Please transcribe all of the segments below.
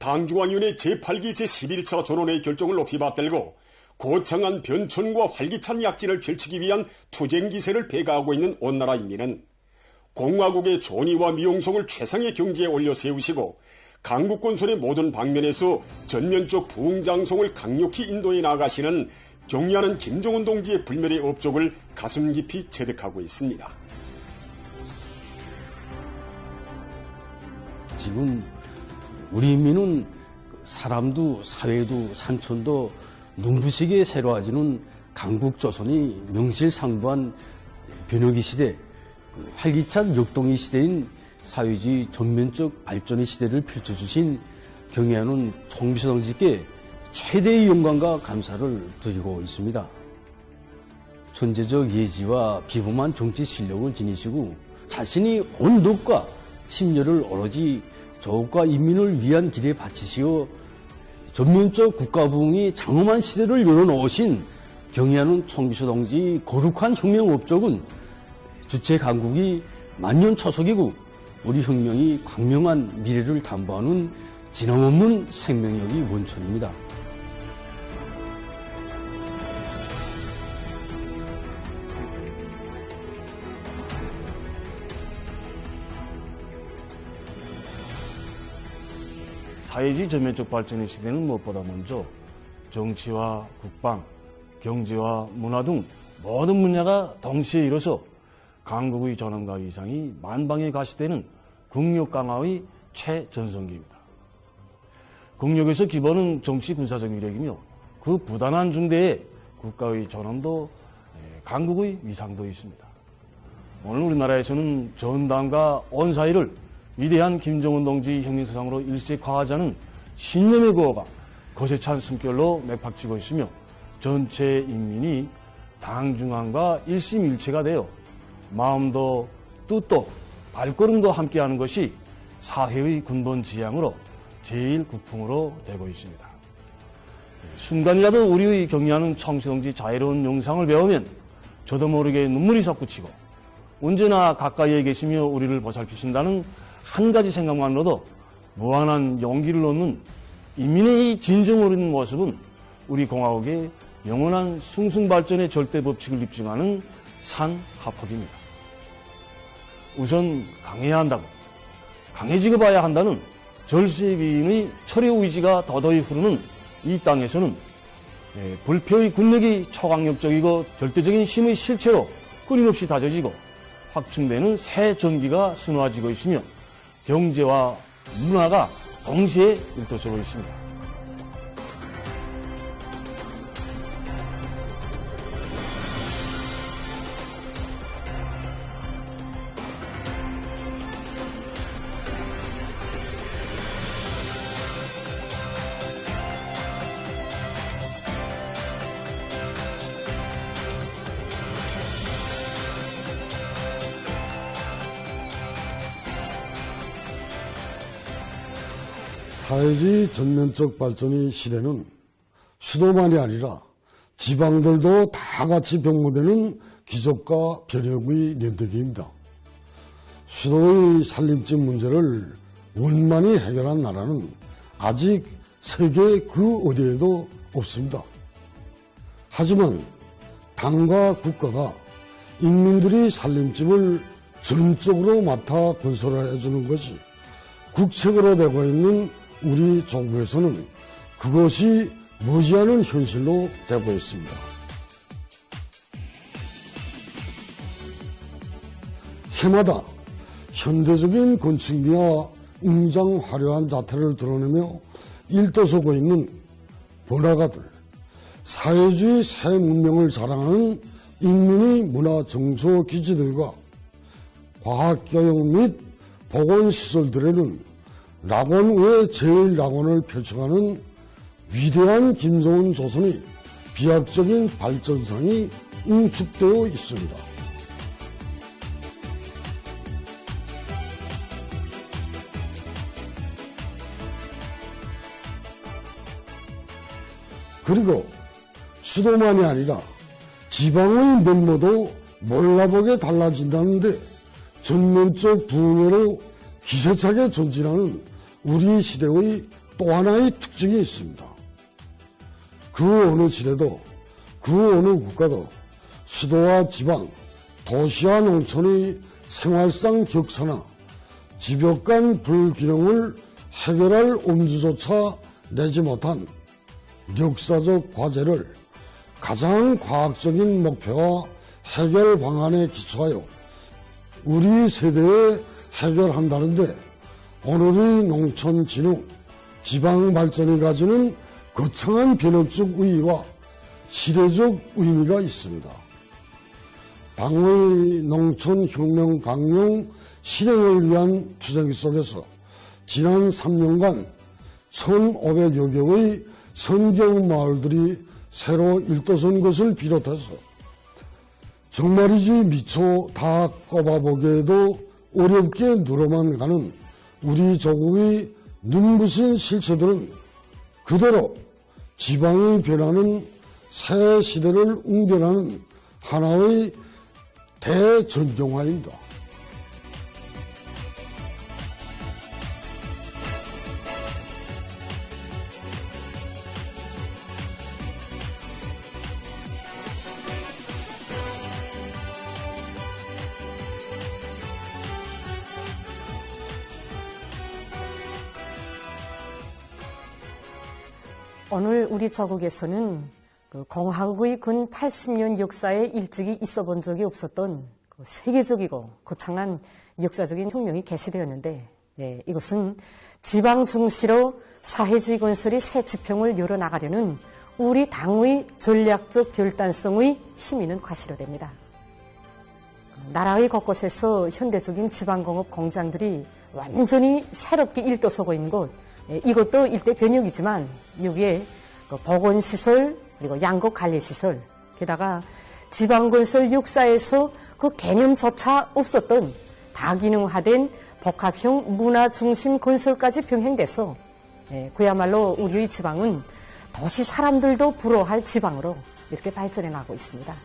당중앙위원회 제8기 제11차 전원회의 결정을 높이 받들고 고창한 변천과 활기찬 약진을 펼치기 위한 투쟁기세를 배가하고 있는 온나라 인민은 공화국의 존의와 미용성을 최상의 경지에 올려 세우시고 강국건설의 모든 방면에서 전면적 부흥장송을 강력히 인도해 나가시는 경의하는 김정은 동지의 불멸의 업적을 가슴 깊이 체득하고 있습니다. 지금 우리 인민은 사람도 사회도 산천도 눈부시게 새로워지는 강국조선이 명실상부한 변혁의 시대, 활기찬 역동의 시대인 사회주의 전면적 발전의 시대를 펼쳐주신 경의하는 총비서 동지께 최대의 영광과 감사를 드리고 있습니다. 천재적 예지와 비범한 정치 실력을 지니시고 자신이 온덕과 심려를 오로지 조국과 인민을 위한 길에 바치시어 전면적 국가부흥이 장엄한 시대를 열어놓으신 경의하는 총비서 동지 거룩한 혁명 업적은 주체 강국이 만년초석이고 우리 혁명이 광명한 미래를 담보하는 진함없는 생명력이 원천입니다. 사회주의 전면적 발전의 시대는 무엇보다 먼저 정치와 국방, 경제와 문화 등 모든 분야가 동시에 이뤄서 강국의 전원과 이상이 만방에 가시되는 국력 강화의 최전성기입니다. 국력에서 기본은 정치 군사적 위력이며 그 부단한 중대에 국가의 전원도 강국의 위상도 있습니다. 오늘 우리나라에서는 전당과 온 사회를 위대한 김정은 동지 혁명사상으로 일색화하자는 신념의 구호가 거세 찬 숨결로 맥박치고 있으며 전체 인민이 당중앙과 일심일체가 되어 마음도 뜻도 발걸음도 함께하는 것이 사회의 근본 지향으로 제1국풍으로 되고 있습니다. 순간이라도 우리의 경의하는 총비서동지 자애로운 영상을 배우면 저도 모르게 눈물이 솟구치고 언제나 가까이에 계시며 우리를 보살피신다는 한 가지 생각만으로도 무한한 용기를 얻는 인민의 이 진정 어린 모습은 우리 공화국의 영원한 승승발전의 절대 법칙을 입증하는 산하폭입니다. 우선 강해야 한다고, 강해지고 봐야 한다는 절세기인의 철의 의지가 더더이 흐르는 이 땅에서는 불표의 군력이 초강력적이고 절대적인 힘의 실체로 끊임없이 다져지고 확충되는 새 전기가 수놓아지고 있으며 경제와 문화가 동시에 일도서고 있습니다. 사회주의 전면적 발전의 시대는 수도만이 아니라 지방들도 다 같이 병모되는 기적과 변혁의 연대기입니다. 수도의 살림집 문제를 원만히 해결한 나라는 아직 세계 그 어디에도 없습니다. 하지만 당과 국가가 인민들이 살림집을 전적으로 맡아 건설해 주는 것이 국책으로 되고 있는 우리 정부에서는 그것이 머지않은 현실로 되고 있습니다. 해마다 현대적인 건축미와 웅장 화려한 자태를 드러내며 일도서고 있는 번화가들, 사회주의 새 문명을 자랑하는 인민의 문화 정서 기지들과 과학교육 및 보건시설들에는 낙원 외 제1낙원을 펼쳐가는 위대한 김정은 조선의 비약적인 발전상이 응축되어 있습니다. 그리고 수도만이 아니라 지방의 면모도 몰라보게 달라진다는데 전면적 부흥회로 기세차게 전진하는 우리 시대의 또 하나의 특징이 있습니다. 그 어느 시대도 그 어느 국가도 수도와 지방, 도시와 농촌의 생활상 격차나 지역 간 불균형을 해결할 엄두조차 내지 못한 역사적 과제를 가장 과학적인 목표와 해결 방안에 기초하여 우리 세대에 해결한다는데 오늘의 농촌 진흥, 지방 발전이 가지는 거창한 변혁적 의의와 시대적 의미가 있습니다. 당의 농촌 혁명 강령 실행을 위한 투쟁 속에서 지난 3년간 1,500여 개의 선경 마을들이 새로 일도선 것을 비롯해서 정말이지 미처 다 꼽아보기에도 어렵게 늘어만 가는 우리 조국의 눈부신 실체들은 그대로 지방이 변하는 새 시대를 웅변하는 하나의 대전경화입니다. 오늘 우리 조국에서는 공화국의 근 80년 역사에 일찍이 있어 본 적이 없었던 세계적이고 거창한 역사적인 혁명이 개시되었는데, 이것은 지방 중시로 사회주의 건설의 새 지평을 열어나가려는 우리 당의 전략적 결단성의 힘있는 과시로 됩니다. 나라의 곳곳에서 현대적인 지방공업 공장들이 완전히 새롭게 일도서고 있는 곳, 이것도 일대 변혁이지만 여기에 보건시설 그리고 양곡관리시설, 게다가 지방건설 역사에서 그 개념조차 없었던 다기능화된 복합형 문화중심 건설까지 병행돼서 그야말로 우리의 지방은 도시 사람들도 부러워할 지방으로 이렇게 발전해 나가고 있습니다.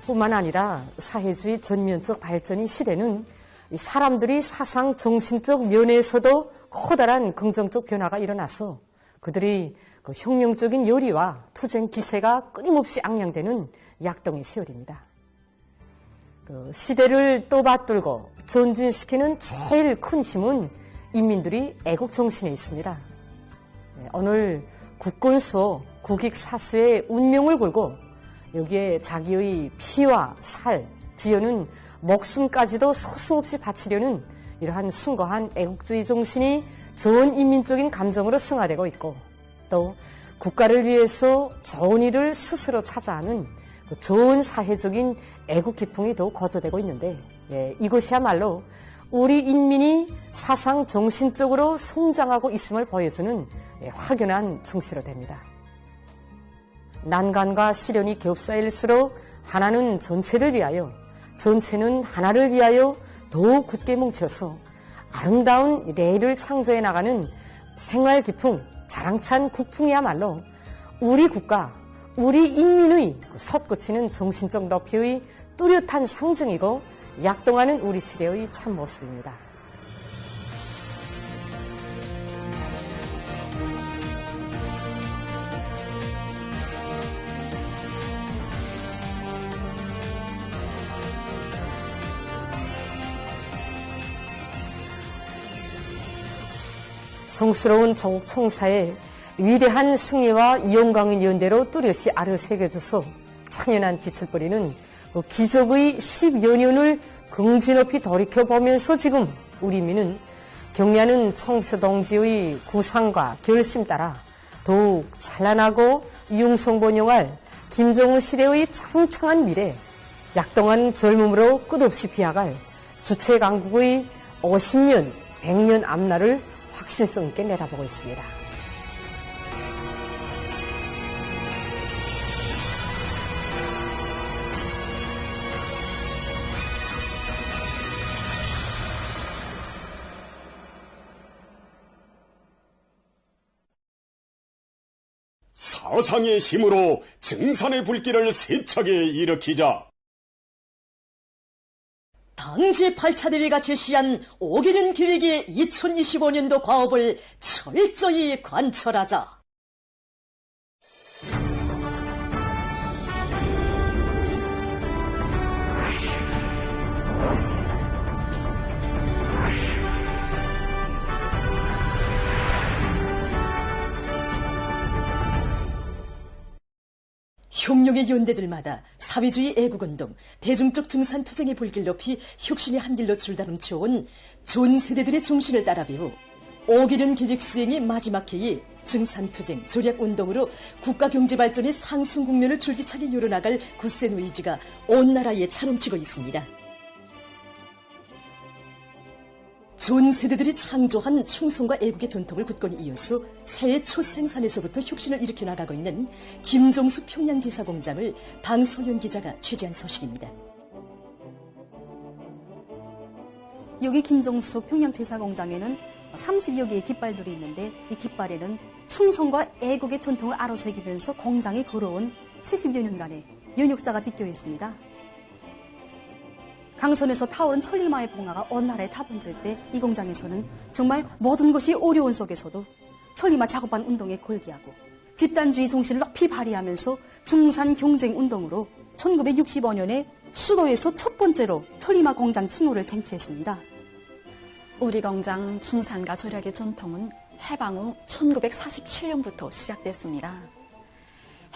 뿐만 아니라 사회주의 전면적 발전의 시대는 사람들이 사상 정신적 면에서도 커다란 긍정적 변화가 일어나서 그들이 그 혁명적인 열의와 투쟁 기세가 끊임없이 앙양되는 약동의 시절입니다. 그 시대를 또받들고 전진시키는 제일 큰 힘은 인민들이 애국 정신에 있습니다. 오늘 국군수호, 국익사수의 운명을 걸고 여기에 자기의 피와 살, 지혜는 목숨까지도 서슴없이 바치려는 이러한 숭고한 애국주의 정신이 좋은 인민적인 감정으로 승화되고 있고, 또 국가를 위해서 좋은 일을 스스로 찾아하는 그 좋은 사회적인 애국 기풍이 더욱 거저되고 있는데, 이것이야말로 우리 인민이 사상 정신적으로 성장하고 있음을 보여주는 확연한 증시로 됩니다. 난간과 시련이 겹사일수록 하나는 전체를 위하여, 전체는 하나를 위하여 더욱 굳게 뭉쳐서 아름다운 레일을 창조해 나가는 생활 기풍, 자랑찬 국풍이야말로 우리 국가, 우리 인민의 솟구치는 정신적 높이의 뚜렷한 상징이고 약동하는 우리 시대의 참모습입니다. 성스러운 조국 총사의 위대한 승리와 영광의 연대로 뚜렷이 아려새겨져서 찬연한 빛을 뿌리는 그 기적의 10여 년을 긍지 높이 돌이켜보면서 지금 우리 민은 경례하는 청서동지의 구상과 결심 따라 더욱 찬란하고 융성번영할 김정은 시대의 창창한 미래, 약동한 젊음으로 끝없이 비아갈 주체강국의 50년, 100년 앞날을 확신성 있게 내다보고 있습니다. 가상의 힘으로 증산의 불길을 세차게 일으키자 당 제8차 대회가 제시한 5개년 계획의 2025년도 과업을 철저히 관철하자. 흉룡의 연대들마다 사회주의 애국운동, 대중적 증산투쟁의 불길 높이 혁신의 한길로 줄다름쳐온 전 세대들의 정신을 따라 배우 5개년 계획 수행의 마지막 해에 증산투쟁, 조략운동으로 국가경제발전의 상승 국면을 줄기차게 열어나갈 굳센 의지가 온 나라에 차넘치고 있습니다. 전 세대들이 창조한 충성과 애국의 전통을 굳건히 이어서 새해 첫 생산에서부터 혁신을 일으켜 나가고 있는 김종숙 평양제사공장을 방소연 기자가 취재한 소식입니다. 여기 김종숙 평양제사공장에는 30여 개의 깃발들이 있는데 이 깃발에는 충성과 애국의 전통을 아로새기면서 공장이 걸어온 70여 년간의 연역사가 빗겨 있습니다. 강선에서 타오른 천리마의 봉화가 온 나라에 타번질 때 이 공장에서는 정말 모든 것이 어려운 속에서도 천리마 작업반 운동에 골기하고 집단주의 정신을 높이 발휘하면서 중산 경쟁 운동으로 1965년에 수도에서 첫 번째로 천리마 공장 칭호를 쟁취했습니다. 우리 공장 중산과 절약의 전통은 해방 후 1947년부터 시작됐습니다.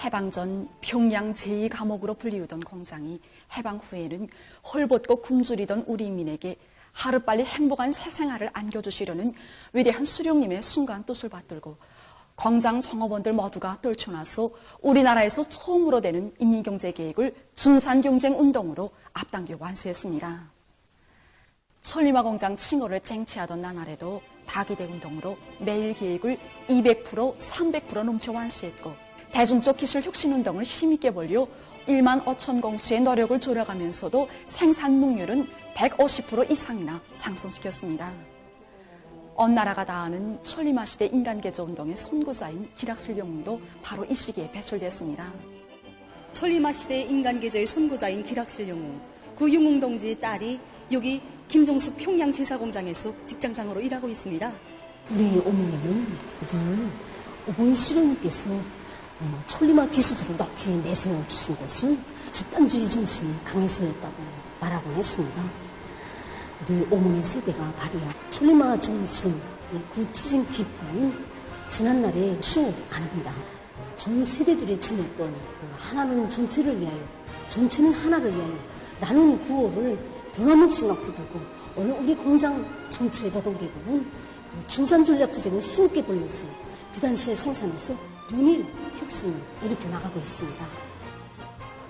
해방 전 평양 제2감옥으로 불리우던 공장이 해방 후에는 헐벗고 굶주리던 우리 인민에게 하루빨리 행복한 새 생활을 안겨주시려는 위대한 수령님의 순간 뜻을 받들고 공장 종업원들 모두가 떨쳐나서 우리나라에서 처음으로 되는 인민경제계획을 중산경쟁운동으로 앞당겨 완수했습니다. 천리마 공장 칭호를 쟁취하던 나날에도 다기대 운동으로 매일 계획을 200%, 300% 넘쳐 완수했고 대중적 기술 혁신운동을 힘있게 벌려 1만 5천 공수의 노력을 조력하면서도 생산 능률은 150% 이상이나 상승시켰습니다. 온 나라가 다 아는 천리마 시대 인간개조 운동의 선구자인 기락실 영웅도 바로 이 시기에 배출됐습니다. 천리마 시대의 인간개조의 선구자인 기락실 영웅, 그 영웅 동지의 딸이 여기 김종숙 평양제사공장에서 직장장으로 일하고 있습니다. 우리 어머니는 늘 어머니 수령님께서 천리마 기수들을 높이 내세워 주신 것은 집단주의 정신이 강해서였다고 말하곤 했습니다. 우리 어머니 세대가 발휘한 천리마 정신, 그 투쟁 기쁨은 지난날에 추억 아닙니다. 전 세대들이 지녔던 하나는 전체를 위하여, 전체는 하나를 위하여 라는 구호를 변함없이 높이 들고 오늘 우리 공장 전체 노동계급은 중산전략투쟁을 힘있게 벌려서 비단실 생산에서 연일 혁신을 일으켜 나가고 있습니다.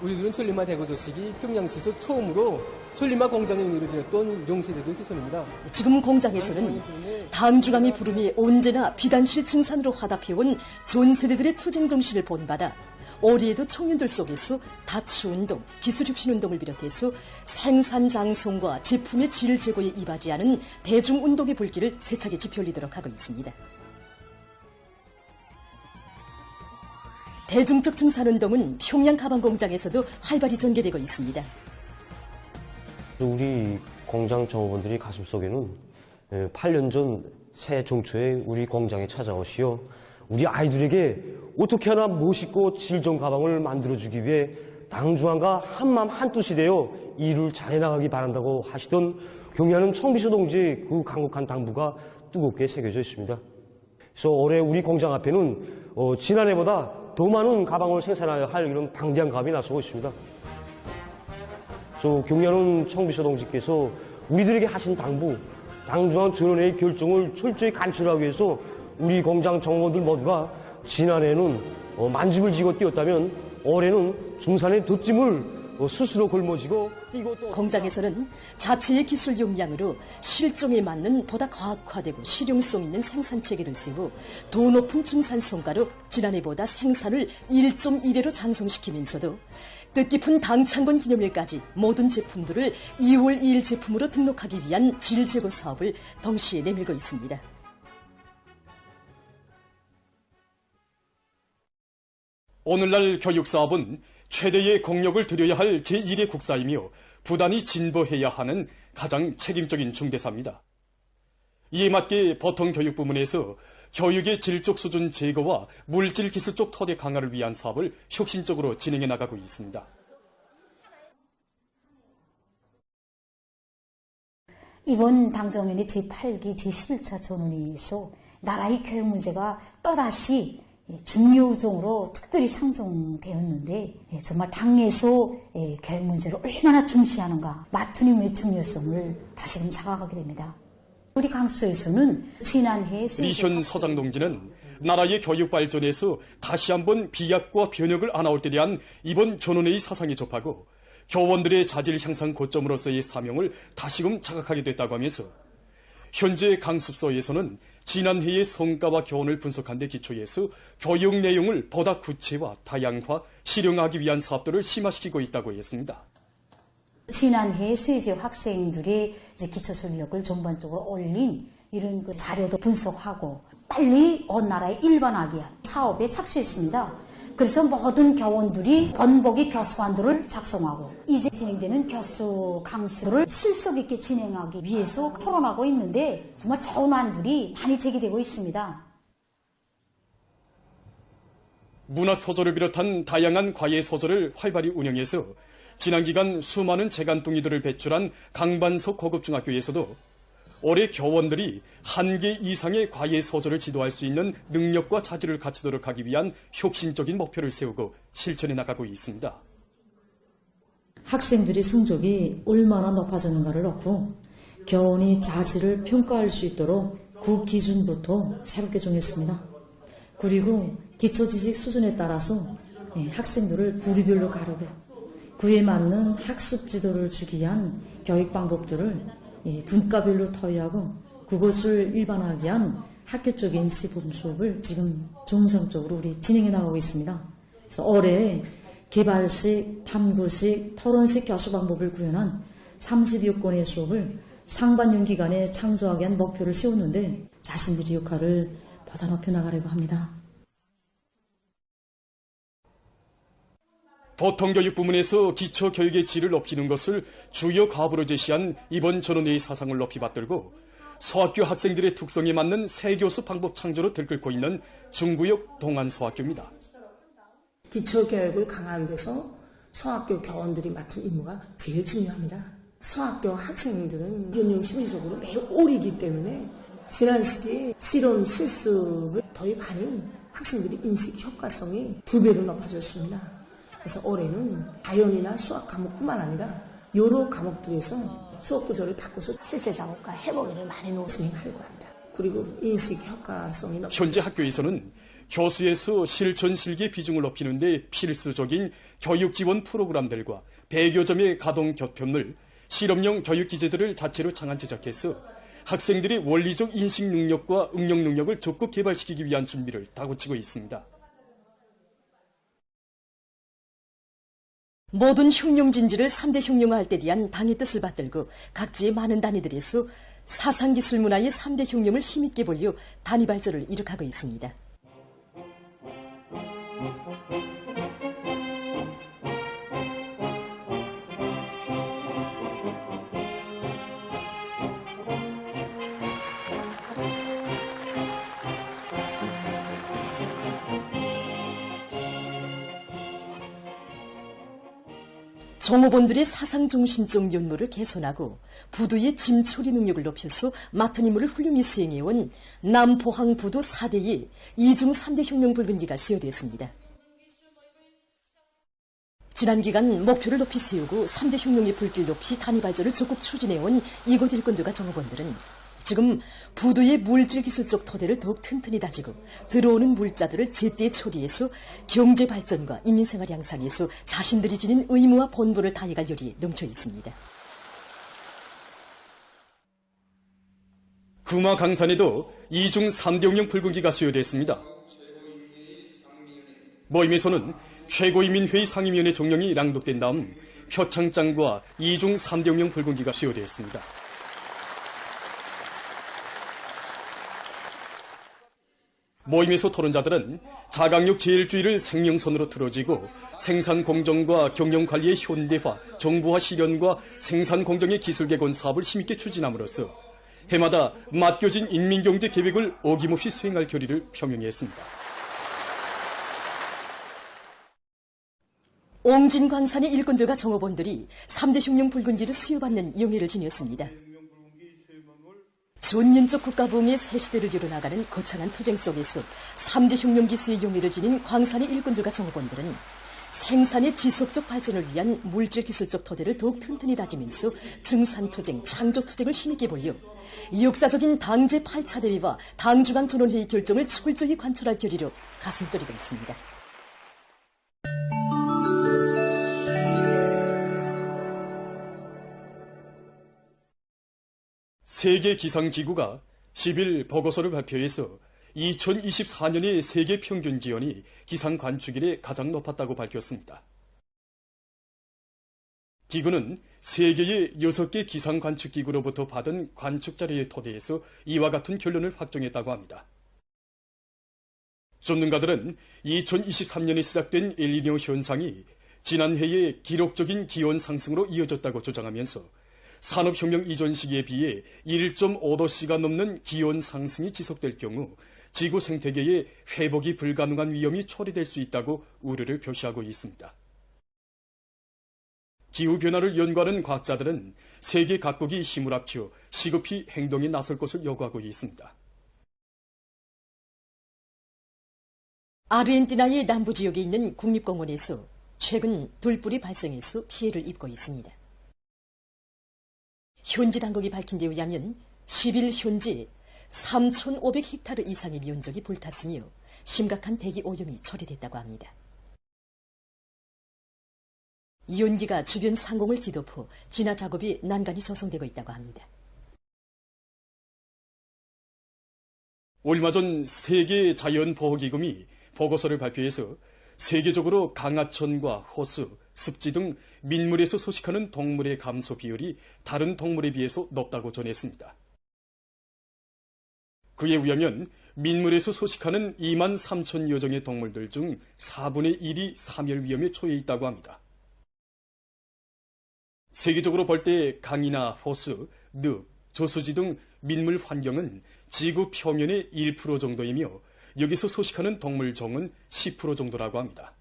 우리들은 천리마 대거 조직이 평양시에서 처음으로 천리마 공장의 의미를 지녔던 용세대들 후손입니다. 지금 공장에서는 당중앙의 부름이 언제나 비단실 증산으로 화답해온 전 세대들의 투쟁 정신을 본받아 올해에도 청년들 속에서 다추운동, 기술혁신운동을 비롯해서 생산 장성과 제품의 질 제고에 이바지하는 대중운동의 불길을 세차게 지펴올리도록 하고 있습니다. 대중적 증산운동은 평양 가방공장에서도 활발히 전개되고 있습니다. 우리 공장 종업원들이 가슴속에는 8년 전 새해 종초에 우리 공장에 찾아오시어 우리 아이들에게 어떻게 하나 멋있고 질 좋은 가방을 만들어주기 위해 당중앙과 한마음 한뜻이 되어 일을 잘해나가기 바란다고 하시던 경의하는 청비서 동지의 그 강력한 당부가 뜨겁게 새겨져 있습니다. 그래서 올해 우리 공장 앞에는 지난해보다 더 많은 가방을 생산해야 할 이런 방대한 가업이 나서고 있습니다. 그래서 경의하는 청비서 동지께서 우리들에게 하신 당부, 당중앙 전원회의 결정을 철저히 관철하기 위해서 우리 공장 종업원들 모두가 지난해에는 만집을 지고 뛰었다면 올해는 중산의 돛짐을 스스로 걸머지고 뛰고 또 공장에서는 자체의 기술 역량으로 실종에 맞는 보다 과학화되고 실용성 있는 생산 체계를 세워 더 높은 증산 성과로 지난해보다 생산을 1.2배로 장성시키면서도 뜻깊은 당창건 기념일까지 모든 제품들을 2월 2일 제품으로 등록하기 위한 질 제고 사업을 동시에 내밀고 있습니다. 오늘날 교육사업은 최대의 공력을 들여야 할 제1의 국사이며 부단히 진보해야 하는 가장 책임적인 중대사입니다. 이에 맞게 보통교육부문에서 교육의 질적 수준 제고와 물질 기술적 토대 강화를 위한 사업을 혁신적으로 진행해 나가고 있습니다. 이번 당정연의 제8기 제11차 전원회의에서 나라의 교육 문제가 또다시 중요종으로 특별히 상정되었는데 정말 당에서 교육 문제를 얼마나 중시하는가 마투님의 중요성을 다시금 자각하게 됩니다. 우리 강수에서는 지난해 리현 서장 동지는 나라의 교육 발전에서 다시 한번 비약과 변혁을 안아올 때 대한 이번 전원회의 사상에 접하고 교원들의 자질 향상 고점으로서의 사명을 다시금 자각하게 됐다고 하면서 현재 강습소에서는 지난해의 성과와 교훈을 분석한 데 기초해서 교육 내용을 보다 구체화, 다양화, 실용하기 위한 사업들을 심화시키고 있다고 했습니다. 지난해 수혜지역 학생들이 기초술력을 전반적으로 올린 이런 자료도 분석하고 빨리 온 나라에 일반화하기 위한 사업에 착수했습니다. 그래서 모든 교원들이 번복의 교수관도를 작성하고 이제 진행되는 교수 강수를 실속 있게 진행하기 위해서 토론하고 있는데 정말 좋은 안들이 많이 제기되고 있습니다. 문학소설을 비롯한 다양한 과외소설을 활발히 운영해서 지난 기간 수많은 재간둥이들을 배출한 강반석 고급중학교에서도 올해 교원들이 1개 이상의 과외소설을 지도할 수 있는 능력과 자질을 갖추도록 하기 위한 혁신적인 목표를 세우고 실천해 나가고 있습니다. 학생들의 성적이 얼마나 높아졌는가를 놓고 교원이 자질을 평가할 수 있도록 그 기준부터 새롭게 정했습니다. 그리고 기초지식 수준에 따라서 학생들을 부류별로 가르고 그에 맞는 학습 지도를 주기 위한 교육 방법들을 분과별로 토의하고 그것을 일반화하기 위한 학교적인 시범 수업을 지금 정상적으로 우리 진행해 나가고 있습니다. 그래서 올해 개발식, 탐구식, 토론식 교수 방법을 구현한 30여 건의 수업을 상반년 기간에 창조하기 위한 목표를 세웠는데 자신들의 역할을 보다 높여 나가려고 합니다. 보통교육부문에서 기초교육의 질을 높이는 것을 주요 과업으로 제시한 이번 전원회의 사상을 높이 받들고 소학교 학생들의 특성에 맞는 새 교수 방법 창조로 들끓고 있는 중구역 동안소학교입니다. 기초교육을 강화하는 데서 소학교 교원들이 맡은 임무가 제일 중요합니다. 소학교 학생들은 연령 심리적으로 매우 오리기 때문에 지난 시기에 실험 실습을 도입하니 학생들의 인식 효과성이 2배로 높아졌습니다. 그래서 올해는 자연이나 수학 과목뿐만 아니라 여러 과목들에서 수업 구조를 바꿔서 실제 작업과 해보기를 많이 진행하려고 합니다. 그리고 인식 효과성이 현재 학교에서는 교수에서 실천 실기 비중을 높이는 데 필수적인 교육 지원 프로그램들과 100여 점의 가동 교편을 실험용 교육 기재들을 자체로 창안 제작해서 학생들의 원리적 인식 능력과 응용 능력을 적극 개발시키기 위한 준비를 다고치고 있습니다. 모든 흉룡진지를 3대 흉룡화할 때 대한 당의 뜻을 받들고 각지의 많은 단위들에서 사상기술 문화의 3대 흉룡을 힘있게 벌려 단위 발전을 이룩하고 있습니다. 종업원들의 사상정신적 면모를 개선하고 부두의 짐처리 능력을 높여서 맡은 임무를 훌륭히 수행해온 남포항부두 4대의 2중 3대 흉룡 붉은기가 수여됐습니다. 지난 기간 목표를 높이 세우고 3대 흉룡의 불길 높이 단위 발전을 적극 추진해온 이곳 일꾼들과 종업원들은 지금 부두의 물질기술적 토대를 더욱 튼튼히 다지고 들어오는 물자들을 제때 처리해서 경제 발전과 인민생활 향상에서 자신들이 지닌 의무와 본분을 다해갈 열이 넘쳐 있습니다. 금화 강산에도 2중 3대 흉룡 붉은기가 수여됐습니다. 모임에서는 최고인민회의 상임위원회 종령이 낭독된 다음 표창장과 2중 3대 흉룡 붉은기가 수여되었습니다. 모임에서 토론자들은 자강력 제일주의를 생명선으로 틀어지고 생산 공정과 경영 관리의 현대화, 정부화 실현과 생산 공정의 기술 개선 사업을 힘있게 추진함으로써 해마다 맡겨진 인민경제 계획을 어김없이 수행할 결의를 표명했습니다. 옹진 광산의 일꾼들과 정업원들이 3대 흉룡 붉은기를 수여받는 영예를 지녔습니다. 존윤적 국가부흥의 새 시대를 이뤄나가는 거창한 투쟁 속에서 3대 흉룡 기수의 영예를 지닌 광산의 일꾼들과 정업원들은 생산의 지속적 발전을 위한 물질기술적 토대를 더욱 튼튼히 다지면서 증산투쟁, 창조투쟁을 힘있게 보여 역사적인 당제 8차 대회와 당중앙 전원회의 결정을 철저히 관철할 결의로 가슴거리고 있습니다. 세계기상기구가 10일 보고서를 발표해서 2024년의 세계 평균 기온이 기상 관측 이래 가장 높았다고 밝혔습니다. 기구는 세계의 6개 기상 관측 기구로부터 받은 관측 자료에 토대해서 이와 같은 결론을 확정했다고 합니다. 전문가들은 2023년에 시작된 엘니뇨 현상이 지난해의 기록적인 기온 상승으로 이어졌다고 주장하면서 산업혁명 이전 시기에 비해 1.5도씨가 넘는 기온 상승이 지속될 경우 지구 생태계의 회복이 불가능한 위험이 초래될 수 있다고 우려를 표시하고 있습니다. 기후변화를 연구하는 과학자들은 세계 각국이 힘을 합쳐 시급히 행동에 나설 것을 요구하고 있습니다. 아르헨티나의 남부 지역에 있는 국립공원에서 최근 돌불이 발생해서 피해를 입고 있습니다. 현지 당국이 밝힌 데 의하면 10일 현재 3,500헥타르 이상의 면적이 불탔으며 심각한 대기 오염이 처리됐다고 합니다. 연기가 주변 상공을 뒤덮어 진화 작업이 난간이 조성되고 있다고 합니다. 얼마 전 세계 자연보호기금이 보고서를 발표해서 세계적으로 강하천과 호수, 습지 등 민물에서 서식하는 동물의 감소 비율이 다른 동물에 비해서 높다고 전했습니다. 그에 의하면 민물에서 서식하는 2만 3천여 종의 동물들 중 4분의 1이 사멸 위험에 처해 있다고 합니다. 세계적으로 볼 때 강이나 호수, 늪, 저수지 등 민물 환경은 지구 표면의 1% 정도이며 여기서 서식하는 동물종은 10% 정도라고 합니다.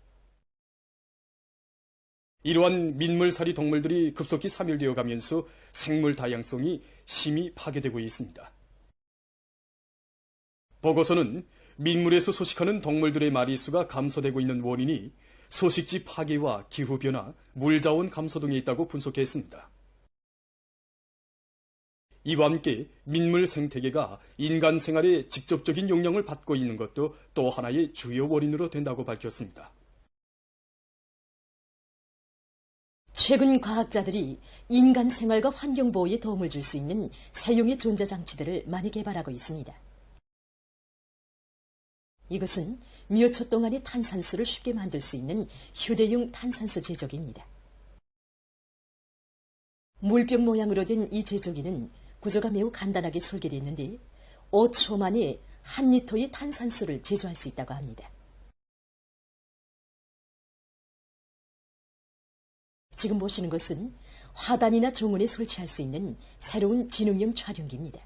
이러한 민물살이 동물들이 급속히 사멸되어 가면서 생물 다양성이 심히 파괴되고 있습니다. 보고서는 민물에서 서식하는 동물들의 마리수가 감소되고 있는 원인이 서식지 파괴와 기후변화, 물자원 감소 등에 있다고 분석했습니다. 이와 함께 민물 생태계가 인간 생활에 직접적인 영향을 받고 있는 것도 또 하나의 주요 원인으로 된다고 밝혔습니다. 최근 과학자들이 인간 생활과 환경 보호에 도움을 줄 수 있는 새용의 전자장치들을 많이 개발하고 있습니다. 이것은 몇 초 동안의 탄산수를 쉽게 만들 수 있는 휴대용 탄산수 제조기입니다. 물병 모양으로 된 이 제조기는 구조가 매우 간단하게 설계되어 있는데 5초 만에 1리터의 탄산수를 제조할 수 있다고 합니다. 지금 보시는 것은 화단이나 정원에 설치할 수 있는 새로운 지능형 촬영기입니다.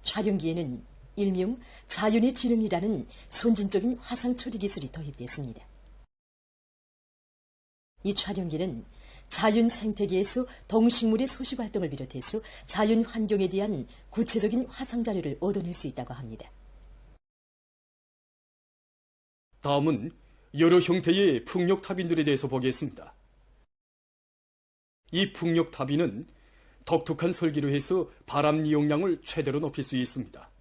촬영기에는 일명 자연의 지능이라는 선진적인 화상 처리 기술이 도입됐습니다. 이 촬영기는 자연 생태계에서 동식물의 소식 활동을 비롯해서 자연 환경에 대한 구체적인 화상 자료를 얻어낼 수 있다고 합니다. 다음은 여러 형태의 풍력탑인들에 대해서 보겠습니다. 이 풍력탑인은 독특한 설계로 해서 바람 이용량을 최대로 높일 수 있습니다.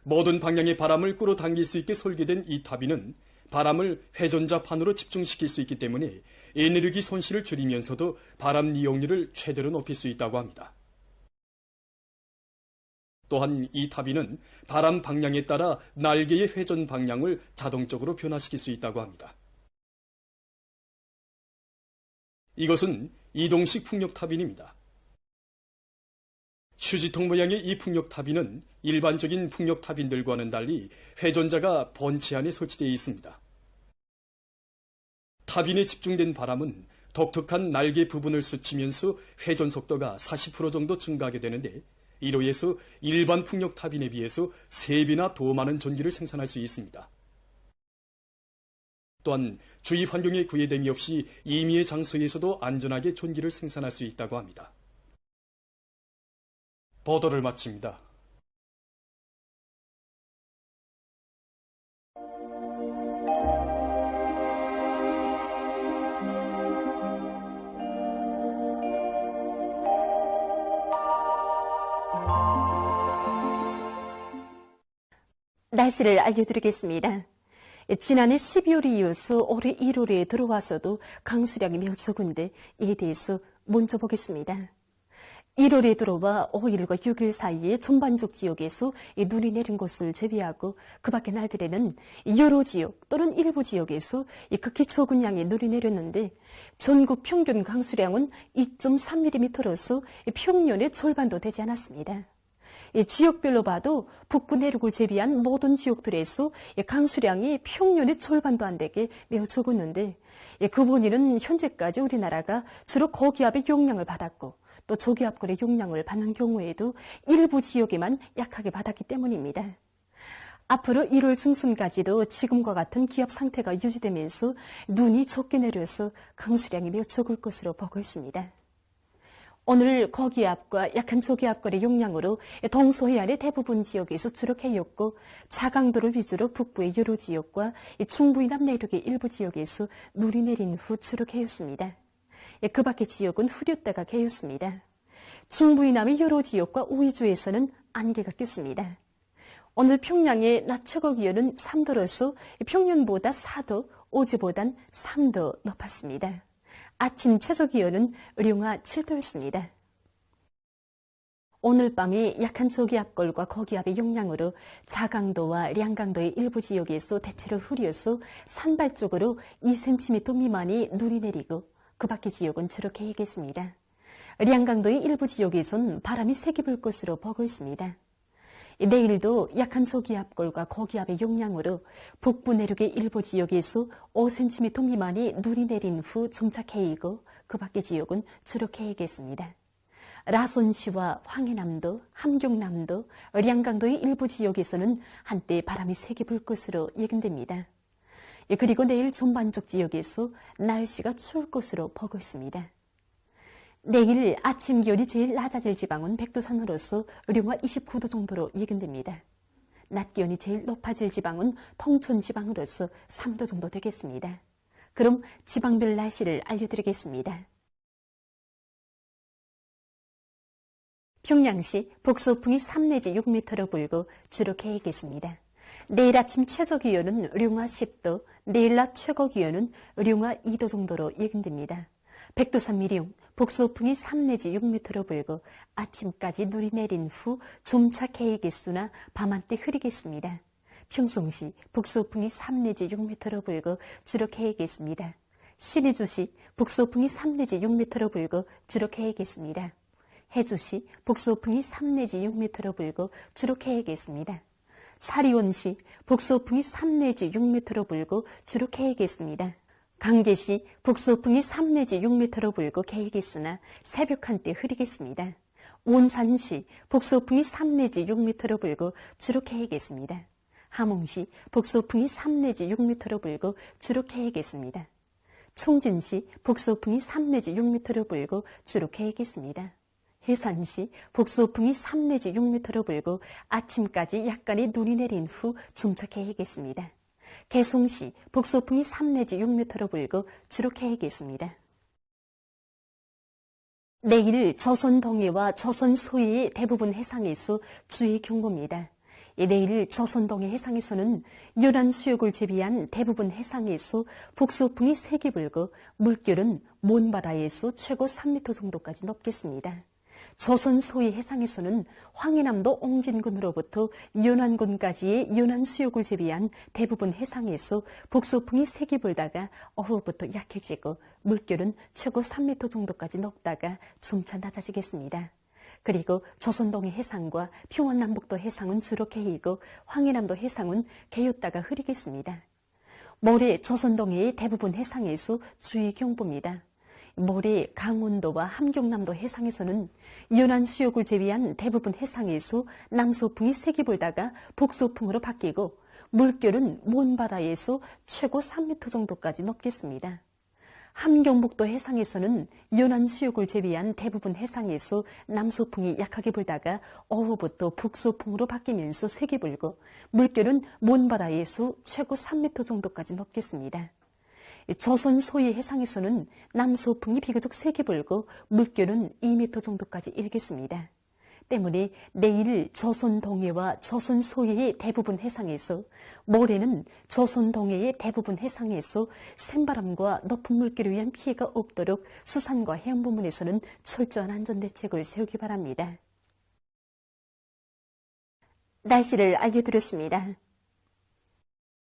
모든 방향의 바람을 끌어당길 수 있게 설계된 이 타빈은 바람을 회전자판으로 집중시킬 수 있기 때문에 에너지 손실을 줄이면서도 바람 이용률을 최대로 높일 수 있다고 합니다. 또한 이 타빈은 바람 방향에 따라 날개의 회전 방향을 자동적으로 변화시킬 수 있다고 합니다. 이것은 이동식 풍력타빈입니다. 휴지통 모양의 이 풍력탑인은 일반적인 풍력탑인들과는 달리 회전자가 번치 안에 설치되어 있습니다. 탑인에 집중된 바람은 독특한 날개 부분을 스치면서 회전 속도가 40% 정도 증가하게 되는데, 이로 인해서 일반 풍력탑인에 비해서 3배나 더 많은 전기를 생산할 수 있습니다. 또한 주위 환경에 구애됨이 없이 임의의 장소에서도 안전하게 전기를 생산할 수 있다고 합니다. 보도를 마칩니다. 날씨를 알려드리겠습니다. 지난해 12월에 이어서 올해 1월에 들어와서도 강수량이 매우 적은데 이에 대해서 먼저 보겠습니다. 1월에 들어와 5일과 6일 사이에 전반적 지역에서 눈이 내린 곳을 제외하고 그 밖의 날들에는 여러 지역 또는 일부 지역에서 극히 적은 양의 눈이 내렸는데, 전국 평균 강수량은 2.3mm로서 평년의 절반도 되지 않았습니다. 지역별로 봐도 북부 내륙을 제외한 모든 지역들에서 강수량이 평년의 절반도 안 되게 매우 적었는데, 그 원인은 현재까지 우리나라가 주로 고기압의 용량을 받았고 또 저기압권의 용량을 받는 경우에도 일부 지역에만 약하게 받았기 때문입니다. 앞으로 1월 중순까지도 지금과 같은 기압 상태가 유지되면서 눈이 적게 내려서 강수량이 매우 적을 것으로 보고 있습니다. 오늘 고기압과 약한 저기압권의 용량으로 동서해안의 대부분 지역에서 추락해였고, 자강도를 위주로 북부의 여러 지역과 중부 이남 내륙의 일부 지역에서 눈이 내린 후 추락해였습니다. 그 밖의 지역은 흐렸다가 개였습니다. 중부 이남의 여러 지역과 우이주에서는 안개가 꼈습니다. 오늘 평양의 낮 최고 기온은 3도로서 평년보다 4도, 어제보단 3도 높았습니다. 아침 최저 기온은 의령화 7도였습니다. 오늘 밤이 약한 저기압골과 고기압의 용량으로 자강도와 량강도의 일부 지역에서 대체로 흐려서 산발 쪽으로 2cm 미만이 눈이 내리고 그 밖의 지역은 주로 개겠습니다. 량강도의 일부 지역에선 바람이 세게 불 것으로 보고 있습니다. 내일도 약한 저기압골과 고기압의 용량으로 북부 내륙의 일부 지역에서 5cm 미만이 눈이 내린 후 점차 개이고 그 밖의 지역은 주로 개겠습니다. 라손시와 황해남도, 함경남도, 량강도의 일부 지역에서는 한때 바람이 세게 불 것으로 예견됩니다. 그리고 내일 전반적 지역에서 날씨가 추울 것으로 보고 있습니다. 내일 아침 기온이 제일 낮아질 지방은 백두산으로서 의령화 29도 정도로 예견됩니다. 낮 기온이 제일 높아질 지방은 통촌 지방으로서 3도 정도 되겠습니다. 그럼 지방별 날씨를 알려드리겠습니다. 평양시 북서풍이 3 내지 6m로 불고 주로 개겠습니다. 내일 아침 최저 기온은 의령화 10도, 내일 낮 최고 기온은 의령화 2도 정도로 예견됩니다. 백두산 미령, 북서풍이 3 내지 6m로 불고 아침까지 눈이 내린 후 점차 개이겠으나 밤한때 흐리겠습니다. 평송시, 북서풍이 3 내지 6m로 불고 주로 개이겠습니다. 신의주시, 북서풍이 3 내지 6m로 불고 주로 개이겠습니다. 해주시, 북서풍이 3 내지 6m로 불고 주로 개이겠습니다. 사리온시, 북서풍이 3 내지 6m로 불고 주로 개이겠습니다. 강계시, 북서풍이 3 내지 6m로 불고 개이겠으나 새벽 한때 흐리겠습니다. 온산시, 북서풍이 3 내지 6m로 불고 주로 개이겠습니다. 함흥시, 북서풍이 3 내지 6m로 불고 주로 개이겠습니다. 총진시, 북서풍이 3 내지 6m로 불고 주로 개이겠습니다. 해산시, 북서풍이 3 내지 6m로 불고 아침까지 약간의 눈이 내린 후 점차 개이겠습니다. 개송시, 북서풍이 3 내지 6m로 불고 주로 개이겠습니다. 내일 조선 동해와 조선 서해의 대부분 해상에서 주의 경보입니다. 내일 조선 동해 해상에서는 연안 수역을 제외한 대부분 해상에서 북서풍이 세게 불고 물결은 먼바다에서 최고 3m 정도까지 높겠습니다. 조선 서해 해상에서는 황해남도 옹진군으로부터 연안군까지의 연안 수역을 제외한 대부분 해상에서 북서풍이 세게 불다가 오후부터 약해지고 물결은 최고 3m 정도까지 높다가 점차 낮아지겠습니다. 그리고 조선동해 해상과 평원남북도 해상은 주로 개이고 황해남도 해상은 개였다가 흐리겠습니다. 모레 조선동해의 대부분 해상에서 주의 경보입니다. 모레 강원도와 함경남도 해상에서는 연안 수역을 제외한 대부분 해상에서 남소풍이 세게 불다가 북소풍으로 바뀌고 물결은 먼바다에서 최고 3m 정도까지 넘겠습니다. 함경북도 해상에서는 연안 수역을 제외한 대부분 해상에서 남소풍이 약하게 불다가 오후부터 북소풍으로 바뀌면서 세게 불고 물결은 먼바다에서 최고 3m 정도까지 넘겠습니다. 조선 소위 해상에서는 남소풍이 비교적 세게 불고 물결은 2m 정도까지 일겠습니다. 때문에 내일 조선 동해와 조선 소해의 대부분 해상에서, 모레는 조선 동해의 대부분 해상에서 샘바람과 높은 물결에 의한 피해가 없도록 수산과 해양부문에서는 철저한 안전대책을 세우기 바랍니다. 날씨를 알려드렸습니다.